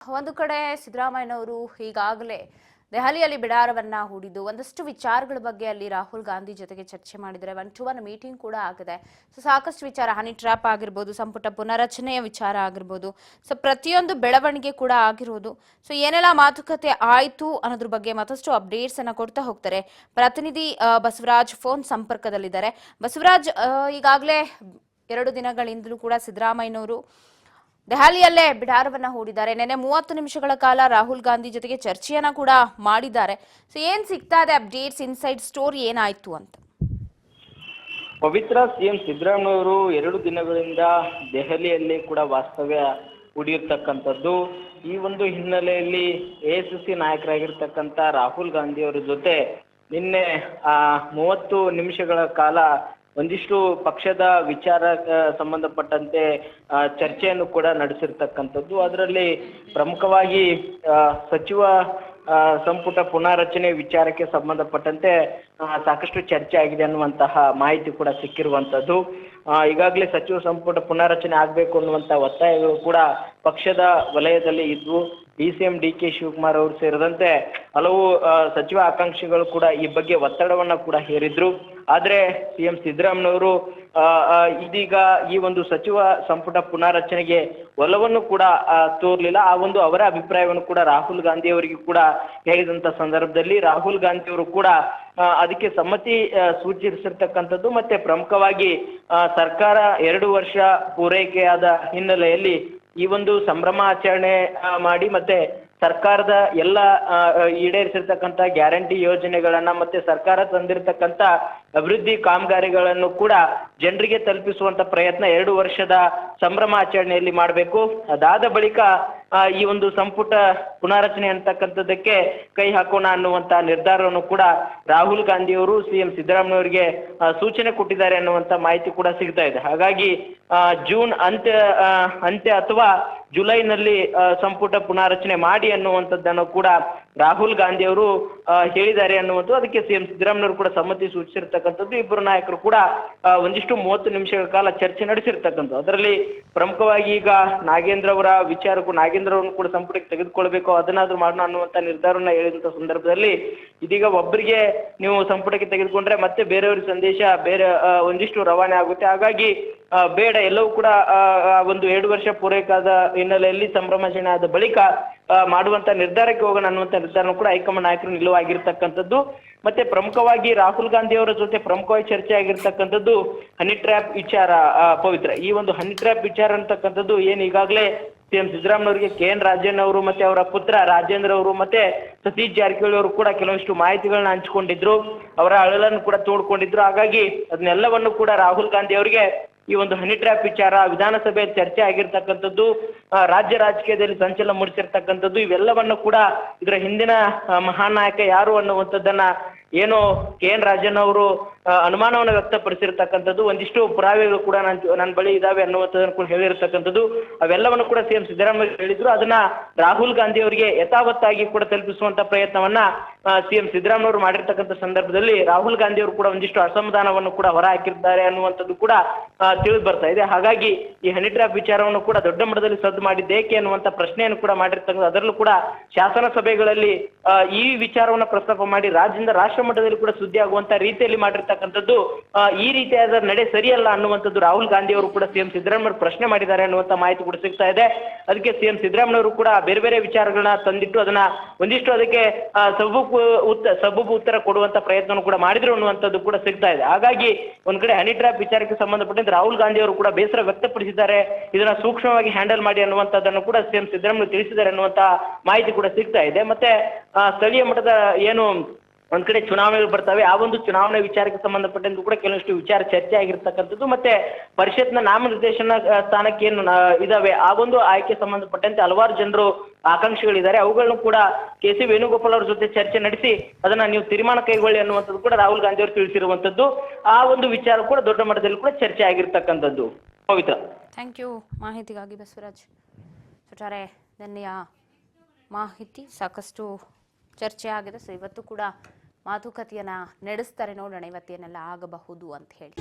ಒಂದು ಕಡೆ ಸಿದ್ದರಾಮಯ್ಯನವರು ಈಗಾಗಲೇ ದೆಹಲಿಯಲ್ಲಿ ಬಿಡಾರವನ್ನ ಹೂಡಿದ್ದು ಒಂದಷ್ಟು ವಿಚಾರಗಳ ಬಗ್ಗೆ ಅಲ್ಲಿ ರಾಹುಲ್ ಗಾಂಧಿ ಜೊತೆಗೆ ಚರ್ಚೆ ಮಾಡಿದರೆ 1-to-1 ಮೀಟಿಂಗ್ ಕೂಡ ಆಗಿದೆ. ಸೊ ಸಾಕಷ್ಟು ವಿಚಾರ ಹನಿ ಟ್ರ್ಯಾಪ್ ಆಗಿರ್ಬೋದು, ಸಂಪುಟ ಪುನರಚನೆಯ ವಿಚಾರ ಆಗಿರ್ಬೋದು, ಸೊ ಪ್ರತಿಯೊಂದು ಬೆಳವಣಿಗೆ ಕೂಡ ಆಗಿರೋದು. ಸೊ ಏನೆಲ್ಲ ಮಾತುಕತೆ ಆಯ್ತು ಅನ್ನೋದ್ರ ಬಗ್ಗೆ ಮತ್ತಷ್ಟು ಅಪ್ಡೇಟ್ಸ್ ಅನ್ನ ಕೊಡ್ತಾ ಹೋಗ್ತಾರೆ. ಪ್ರತಿನಿಧಿ ಬಸವರಾಜ್ ಫೋನ್ ಸಂಪರ್ಕದಲ್ಲಿದ್ದಾರೆ. ಬಸವರಾಜ್, ಈಗಾಗಲೇ 2 ದಿನಗಳಿಂದಲೂ ಕೂಡ ಸಿದ್ದರಾಮಯ್ಯನವರು ದೆಹಲಿಯಲ್ಲೇ ಬಿಡಾರವನ್ನ ಹೂಡಿದ್ದಾರೆ. ನೆನ್ನೆ 30 ನಿಮಿಷಗಳ ಕಾಲ ರಾಹುಲ್ ಗಾಂಧಿ ಜೊತೆಗೆ ಚರ್ಚೆಯನ್ನ ಕೂಡ ಮಾಡಿದ್ದಾರೆ. ಸೊ ಏನ್ ಸಿಗ್ತಾ ಇದೆ ಅಪ್ಡೇಟ್ಸ್, ಇನ್ಸೈಡ್ ಸ್ಟೋರಿ ಏನಾಯ್ತು ಅಂತ? ಪವಿತ್ರ, ಸಿಎಂ ಸಿದ್ದರಾಮಯ್ಯವರು 2 ದಿನಗಳಿಂದ ದೆಹಲಿಯಲ್ಲಿ ಕೂಡ ವಾಸ್ತವ್ಯ ಹೂಡಿರ್ತಕ್ಕಂಥದ್ದು. ಈ ಒಂದು ಹಿನ್ನೆಲೆಯಲ್ಲಿ ಎಐಸಿಸಿ ನಾಯಕರಾಗಿರ್ತಕ್ಕಂಥ ರಾಹುಲ್ ಗಾಂಧಿ ಅವರ ಜೊತೆ ನಿನ್ನೆ 30 ನಿಮಿಷಗಳ ಕಾಲ ಒಂದಿಷ್ಟು ಪಕ್ಷದ ವಿಚಾರ ಸಂಬಂಧಪಟ್ಟಂತೆ ಚರ್ಚೆಯನ್ನು ಕೂಡ ನಡೆಸಿರ್ತಕ್ಕಂಥದ್ದು. ಅದರಲ್ಲಿ ಪ್ರಮುಖವಾಗಿ ಸಚಿವ ಸಂಪುಟ ಪುನಾರಚನೆ ವಿಚಾರಕ್ಕೆ ಸಂಬಂಧಪಟ್ಟಂತೆ ಸಾಕಷ್ಟು ಚರ್ಚೆ ಆಗಿದೆ ಅನ್ನುವಂತಹ ಮಾಹಿತಿ ಕೂಡ ಸಿಕ್ಕಿರುವಂಥದ್ದು. ಈಗಾಗಲೇ ಸಚಿವ ಸಂಪುಟ ಪುನಾರಚನೆ ಆಗಬೇಕು ಅನ್ನುವಂಥ ಒತ್ತಾಯಗಳು ಕೂಡ ಪಕ್ಷದ ವಲಯದಲ್ಲಿ ಇದ್ವು. DCM DK ಶಿವಕುಮಾರ್ ಅವರು ಸೇರಿದಂತೆ ಹಲವು ಸಚಿವ ಆಕಾಂಕ್ಷಿಗಳು ಕೂಡ ಈ ಬಗ್ಗೆ ಒತ್ತಡವನ್ನ ಕೂಡ ಹೇರಿದ್ರು. ಆದ್ರೆ ಸಿಎಂ ಸಿದ್ದರಾಮಯ್ಯವರು ಇದೀಗ ಈ ಒಂದು ಸಚಿವ ಸಂಪುಟ ಪುನಾರಚನೆಗೆ ಒಲವನ್ನು ಕೂಡ ತೋರ್ಲಿಲ್ಲ. ಆ ಒಂದು ಅವರ ಅಭಿಪ್ರಾಯವನ್ನು ಕೂಡ ರಾಹುಲ್ ಗಾಂಧಿ ಅವರಿಗೆ ಕೂಡ ಹೇಳಿದಂತ ಸಂದರ್ಭದಲ್ಲಿ ರಾಹುಲ್ ಗಾಂಧಿ ಅವರು ಕೂಡ ಅದಕ್ಕೆ ಸಮ್ಮತಿ ಸೂಚಿಸಿರ್ತಕ್ಕಂಥದ್ದು. ಮತ್ತೆ ಪ್ರಮುಖವಾಗಿ ಸರ್ಕಾರ 2 ವರ್ಷ ಪೂರೈಕೆಯಾದ ಹಿನ್ನೆಲೆಯಲ್ಲಿ ಈ ಒಂದು ಸಂಭ್ರಮಾಚರಣೆ ಮಾಡಿ ಮತ್ತೆ ಸರ್ಕಾರದ ಎಲ್ಲ ಈಡೇರಿಸಿರ್ತಕ್ಕಂಥ ಗ್ಯಾರಂಟಿ ಯೋಜನೆಗಳನ್ನ ಮತ್ತೆ ಸರ್ಕಾರ ತಂದಿರತಕ್ಕಂಥ ಅಭಿವೃದ್ಧಿ ಕಾಮಗಾರಿಗಳನ್ನು ಕೂಡ ಜನರಿಗೆ ತಲುಪಿಸುವಂತ ಪ್ರಯತ್ನ 2 ವರ್ಷದ ಸಂಭ್ರಮಾಚರಣೆಯಲ್ಲಿ ಮಾಡಬೇಕು. ಅದಾದ ಬಳಿಕ ಈ ಒಂದು ಸಂಪುಟ ಪುನಾರಚನೆ ಅಂತಕ್ಕಂಥದ್ದಕ್ಕೆ ಕೈ ಹಾಕೋಣ ಅನ್ನುವಂತ ನಿರ್ಧಾರವನ್ನು ಕೂಡ ರಾಹುಲ್ ಗಾಂಧಿ ಅವರು ಸಿಎಂ ಸಿದ್ದರಾಮಯ್ಯ ಅವರಿಗೆ ಸೂಚನೆ ಕೊಟ್ಟಿದ್ದಾರೆ ಅನ್ನುವಂತ ಮಾಹಿತಿ ಕೂಡ ಸಿಗ್ತಾ ಇದೆ. ಹಾಗಾಗಿ ಜೂನ್ ಅಂತ್ಯ ಅಥವಾ ಜುಲೈನಲ್ಲಿ ಸಂಪುಟ ಪುನಾರಚನೆ ಮಾಡಿ ಅನ್ನುವಂಥದ್ದನ್ನು ಕೂಡ ರಾಹುಲ್ ಗಾಂಧಿ ಅವರು ಹೇಳಿದ್ದಾರೆ ಅನ್ನುವಂಥದ್ದು. ಅದಕ್ಕೆ ಸಿಎಂ ಸಿದ್ದರಾಮಯ್ಯವರು ಕೂಡ ಸಮ್ಮತಿ ಸೂಚಿಸಿರ್ತಕ್ಕಂಥದ್ದು. ಇಬ್ಬರು ನಾಯಕರು ಕೂಡ ಒಂದಿಷ್ಟು 30 ನಿಮಿಷಗಳ ಕಾಲ ಚರ್ಚೆ ನಡೆಸಿರ್ತಕ್ಕಂಥದ್ದು. ಅದರಲ್ಲಿ ಪ್ರಮುಖವಾಗಿ ಈಗ ನಾಗೇಂದ್ರ ಅವರ ವಿಚಾರಕ್ಕೂ ನಾಗೇಂದ್ರ ಅವರನ್ನು ಕೂಡ ಸಂಪುಟಕ್ಕೆ ತೆಗೆದುಕೊಳ್ಬೇಕು, ಅದನ್ನಾದ್ರೂ ಮಾಡೋಣ ಅನ್ನುವಂಥ ನಿರ್ಧಾರವನ್ನ ಹೇಳಿದಂಥ ಸಂದರ್ಭದಲ್ಲಿ ಇದೀಗ ಒಬ್ಬರಿಗೆ ನೀವು ಸಂಪುಟಕ್ಕೆ ತೆಗೆದುಕೊಂಡ್ರೆ ಮತ್ತೆ ಬೇರೆಯವ್ರ ಸಂದೇಶ ಬೇರೆ ಒಂದಿಷ್ಟು ರವಾನೆ ಆಗುತ್ತೆ. ಹಾಗಾಗಿ ಬೇಡ, ಎಲ್ಲವೂ ಕೂಡ ಒಂದು 2 ವರ್ಷ ಪೂರೈಕಾದ ಹಿನ್ನೆಲೆಯಲ್ಲಿ ಸಂಭ್ರಮಾಚರಣೆ ಆದ ಬಳಿಕ ಮಾಡುವಂತ ನಿರ್ಧಾರಕ್ಕೆ ಹೋಗೋಣ ಅನ್ನುವಂಥ ನಿರ್ಧಾರ ಕೂಡ ಹೈಕಮಾಂಡ್ ನಾಯಕರು ನಿಲುವಾಗಿರ್ತಕ್ಕಂಥದ್ದು. ಮತ್ತೆ ಪ್ರಮುಖವಾಗಿ ರಾಹುಲ್ ಗಾಂಧಿ ಅವರ ಜೊತೆ ಪ್ರಮುಖವಾಗಿ ಚರ್ಚೆ ಆಗಿರ್ತಕ್ಕಂಥದ್ದು ಹನಿ ಟ್ರ್ಯಾಪ್ ವಿಚಾರ. ಪವಿತ್ರ, ಈ ಒಂದು ಹನಿ ಟ್ರ್ಯಾಪ್ ವಿಚಾರ ಅಂತಕ್ಕಂಥದ್ದು ಏನು ಈಗಾಗಲೇ ಸಿಎಂ ಸಿದ್ದರಾಮಯ್ಯ ಅವರಿಗೆ KN ರಾಜಣ್ಣ ಅವರು ಮತ್ತೆ ಅವರ ಪುತ್ರ ರಾಜೇಂದ್ರ ಅವರು ಮತ್ತೆ ಸತೀಶ್ ಜಾರಕಿಹೊಳಿ ಅವರು ಕೂಡ ಕೆಲವಷ್ಟು ಮಾಹಿತಿಗಳನ್ನ ಹಂಚಿಕೊಂಡಿದ್ರು, ಅವರ ಅಳಲನ್ನು ಕೂಡ ತೋಡ್ಕೊಂಡಿದ್ರು. ಹಾಗಾಗಿ ಅದನ್ನೆಲ್ಲವನ್ನು ಕೂಡ ರಾಹುಲ್ ಗಾಂಧಿ ಅವರಿಗೆ ಈ ಒಂದು ಹನಿ ಟ್ರ್ಯಾಪ್ ವಿಚಾರ ವಿಧಾನಸಭೆಯಲ್ಲಿ ಚರ್ಚೆ ಆಗಿರ್ತಕ್ಕಂಥದ್ದು, ರಾಜ್ಯ ರಾಜಕೀಯದಲ್ಲಿ ಸಂಚಲನ ಮೂಡಿಸಿರ್ತಕ್ಕಂಥದ್ದು, ಇವೆಲ್ಲವನ್ನು ಕೂಡ ಇದರ ಹಿಂದಿನ ಮಹಾನ್ ನಾಯಕ ಯಾರು ಅನ್ನುವಂಥದ್ದನ್ನ ಏನು KN ರಾಜಣ್ಣ ಅವರು ಅನುಮಾನವನ್ನು ವ್ಯಕ್ತಪಡಿಸಿರ್ತಕ್ಕಂಥದ್ದು, ಒಂದಿಷ್ಟು ಪುರಾವೆಗಳು ಕೂಡ ನನ್ನ ಬಳಿ ಇದಾವೆ ಅನ್ನುವಂಥದ್ದನ್ನು ಕೂಡ ಹೇಳಿರ್ತಕ್ಕಂಥದ್ದು. ಅವೆಲ್ಲವನ್ನು ಕೂಡ ಸಿಎಂ ಸಿದ್ದರಾಮಯ್ಯ ಹೇಳಿದ್ರು. ಅದನ್ನ ರಾಹುಲ್ ಗಾಂಧಿ ಅವರಿಗೆ ಯಥಾವತ್ತಾಗಿ ಕೂಡ ತಲುಪಿಸುವಂತ ಪ್ರಯತ್ನವನ್ನ ಸಿಎಂ ಸಿದ್ದರಾಮಯ್ಯ ಅವರು ಮಾಡಿರ್ತಕ್ಕಂಥ ಸಂದರ್ಭದಲ್ಲಿ ರಾಹುಲ್ ಗಾಂಧಿ ಅವರು ಕೂಡ ಒಂದಿಷ್ಟು ಅಸಮಾಧಾನವನ್ನು ಕೂಡ ಹೊರ ಹಾಕಿದ್ದಾರೆ ಅನ್ನುವಂಥದ್ದು ಕೂಡ ತಿಳಿದು ಬರ್ತಾ ಇದೆ. ಹಾಗಾಗಿ ಈ ಹನಿ ಟ್ರ್ಯಾಪ್ ವಿಚಾರವನ್ನು ಕೂಡ ದೊಡ್ಡ ಮಟ್ಟದಲ್ಲಿ ಸದ್ದು ಮಾಡಿದ್ದೇಕೆ ಅನ್ನುವಂಥ ಪ್ರಶ್ನೆಯನ್ನು ಕೂಡ ಮಾಡಿರ್ತಕ್ಕಂಥ, ಅದರಲ್ಲೂ ಕೂಡ ಶಾಸನ ಸಭೆಗಳಲ್ಲಿ ಈ ವಿಚಾರವನ್ನ ಪ್ರಸ್ತಾಪ ಮಾಡಿ ರಾಜ್ಯದಿಂದ ರಾಷ್ಟ್ರ ಮಟ್ಟದಲ್ಲಿ ಕೂಡ ಸುದ್ದಿ ಆಗುವಂತ ರೀತಿಯಲ್ಲಿ ಮಾಡಿರ್ತಕ್ಕಂಥದ್ದು, ಈ ರೀತಿಯಾದ ನಡೆ ಸರಿಯಲ್ಲ ಅನ್ನುವಂಥದ್ದು ರಾಹುಲ್ ಗಾಂಧಿ ಅವರು ಕೂಡ ಸಿಎಂ ಸಿದ್ದರಾಮಯ್ಯ ಪ್ರಶ್ನೆ ಮಾಡಿದ್ದಾರೆ ಅನ್ನುವಂಥ ಮಾಹಿತಿ ಕೂಡ ಸಿಗ್ತಾ ಇದೆ. ಅದಕ್ಕೆ ಸಿಎಂ ಸಿದ್ದರಾಮಯ್ಯ ಅವರು ಕೂಡ ಬೇರೆ ಬೇರೆ ವಿಚಾರಗಳನ್ನ ತಂದಿಟ್ಟು ಅದನ್ನ ಒಂದಿಷ್ಟು ಅದಕ್ಕೆ ಸಬೂಬು ಉತ್ತರ ಕೊಡುವಂತ ಪ್ರಯತ್ನವನ್ನು ಕೂಡ ಮಾಡಿದ್ರು ಅನ್ನುವಂಥದ್ದು ಕೂಡ ಸಿಗ್ತಾ ಇದೆ. ಹಾಗಾಗಿ ಒಂದ್ ಕಡೆ ಹನಿ ಟ್ರ್ಯಾಪ್ ವಿಚಾರಕ್ಕೆ ಸಂಬಂಧಪಟ್ಟಂತೆ ರಾಹುಲ್ ಗಾಂಧಿ ಅವರು ಕೂಡ ಬೇಸರ ವ್ಯಕ್ತಪಡಿಸಿದ್ದಾರೆ, ಇದನ್ನ ಸೂಕ್ಷ್ಮವಾಗಿ ಹ್ಯಾಂಡಲ್ ಮಾಡಿ ಅನ್ನುವಂಥದ್ದನ್ನು ಕೂಡ ಸಿಎಂ ಸಿದ್ದರಾಮಯ್ಯ ತಿಳಿಸಿದ್ದಾರೆ ಅನ್ನುವಂತ ಮಾಹಿತಿ ಕೂಡ ಸಿಗ್ತಾ ಇದೆ. ಮತ್ತೆ ಸ್ಥಳೀಯ ಮಟ್ಟದ ಏನು ಒಂದ್ ಕಡೆ ಚುನಾವಣೆಗಳು ಬರ್ತವೆ, ಆ ಒಂದು ಚುನಾವಣೆ ವಿಚಾರಕ್ಕೆ ಸಂಬಂಧಪಟ್ಟಂತೆ ಕೂಡ ಕೆಲವಷ್ಟು ವಿಚಾರ ಚರ್ಚೆ ಆಗಿರ್ತಕ್ಕಂಥದ್ದು. ಮತ್ತೆ ಪರಿಷತ್ನ ನಾಮನಿರ್ದೇಶನ ಸ್ಥಾನಕ್ಕೆ ಏನು ಇದಾವೆ ಆ ಒಂದು ಆಯ್ಕೆ ಸಂಬಂಧಪಟ್ಟಂತೆ ಹಲವಾರು ಜನರು ಆಕಾಂಕ್ಷಿಗಳಿದ್ದಾರೆ. ಅವುಗಳನ್ನು ಕೂಡ KC ವೇಣುಗೋಪಾಲ್ ಅವ್ರ ಜೊತೆ ಚರ್ಚೆ ನಡೆಸಿ ಅದನ್ನ ನೀವು ತೀರ್ಮಾನ ಕೈಗೊಳ್ಳಿ ಅನ್ನುವಂಥದ್ದು ಕೂಡ ರಾಹುಲ್ ಗಾಂಧಿ ಅವರು ತಿಳಿಸಿರುವಂತದ್ದು. ಆ ಒಂದು ವಿಚಾರ ಕೂಡ ದೊಡ್ಡ ಮಟ್ಟದಲ್ಲಿ ಕೂಡ ಚರ್ಚೆ ಆಗಿರ್ತಕ್ಕಂಥದ್ದು. ಪವಿತ್ರ, ಥ್ಯಾಂಕ್ ಯು ಮಾಹಿತಿಗಾಗಿ ಬಸವರಾಜ್. ಒಟ್ಟಾರೆ ನಿನ್ನೆಯ ಮಾಹಿತಿ ಸಾಕಷ್ಟು ಚರ್ಚೆ ಆಗಿದೆ. ಸೊ ಇವತ್ತು ಕೂಡ ಮಾತುಕತೆಯನ್ನ ನಡೆಸ್ತಾರೆ, ನೋಡೋಣ ಇವತ್ತೇನೆಲ್ಲ ಆಗಬಹುದು ಅಂತ ಹೇಳಿ.